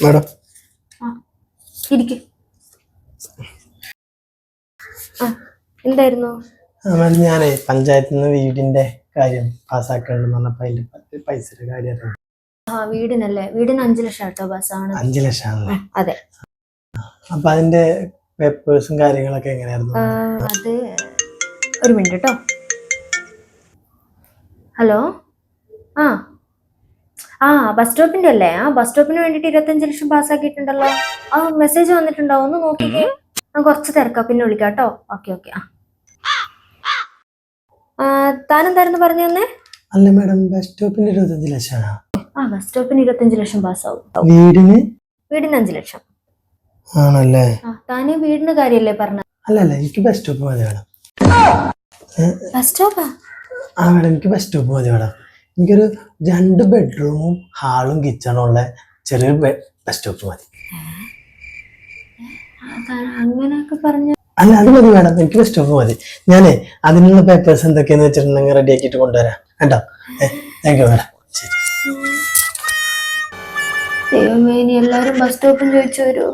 Madam ഇരിക്ക്. എന്തായിരുന്നു? Madam ഞാനേ പഞ്ചായത്തിൽ നിന്ന് വീടിന്റെ കാര്യം പാസ്സാക്കണ്ടെന്ന് പറഞ്ഞപ്പോ അതിന്റെ പൈസയുടെ കാര്യം. വീടിനല്ലേ? വീടിന് 5 ലക്ഷം കേട്ടോ ബസ്സാണ്. 5 ലക്ഷം ആണല്ലേ? അതെ. അപ്പൊ അതിന്റെ പേപ്പേഴ്സും കാര്യങ്ങളൊക്കെ എങ്ങനെയായിരുന്നു? അത് ഒരു മിനിറ്റ് കേട്ടോ. ഹലോ. ബസ് സ്റ്റോപ്പിന്റെ അല്ലേ? ബസ് സ്റ്റോപ്പിന് വേണ്ടിട്ട് 25 ലക്ഷം പാസ്സാക്കിയിട്ടുണ്ടല്ലോ. മെസ്സേജ് വന്നിട്ടുണ്ടോ? ഒന്ന് നോക്കിക്കേ. കുറച്ച് തിരക്കാ, പിന്നെ വിളിക്കാം കേട്ടോ. ഓക്കെ. താനെന്തായിരുന്നു പറഞ്ഞു തന്നെ? അല്ല മാഡം, ബസ് സ്റ്റോപ്പിന് 25 ലക്ഷമാണോ? ബസ് സ്റ്റോപ്പിന് 25 ലക്ഷം പാസ്സാവും. വീടിന് 5 ലക്ഷം ആണല്ലേ? താനേ വീടിന്റെ കാര്യല്ലേ പറഞ്ഞ? അല്ല എനിക്ക് ബസ് സ്റ്റോപ്പ് മതി മാഡം. ബസ് സ്റ്റോപ്പാ? മാഡം എനിക്ക് ബസ് സ്റ്റോപ്പ് മതി മാഡം. എനിക്കൊരു 2 ബെഡ്റൂമും ഹാളും കിച്ചണും ഉള്ള ചെറിയൊരു ബസ് സ്റ്റോപ്പ് മതി. അങ്ങനെയൊക്കെ പറഞ്ഞു. അല്ല അത് മതി മാഡം, എനിക്ക് ബസ് സ്റ്റോപ്പ് മതി. ഞാനേ അതിനുള്ള പേപ്പേഴ്സ് എന്തൊക്കെയാന്ന് വെച്ചിട്ടുണ്ടെങ്കിൽ റെഡി ആക്കിയിട്ട് കൊണ്ടുവരാം കേട്ടോ. Thank you madam. ശരി. ദൈവമേ, ഇനി എല്ലാവരും ബസ് സ്റ്റോപ്പും ചോദിച്ചു വരുമോ?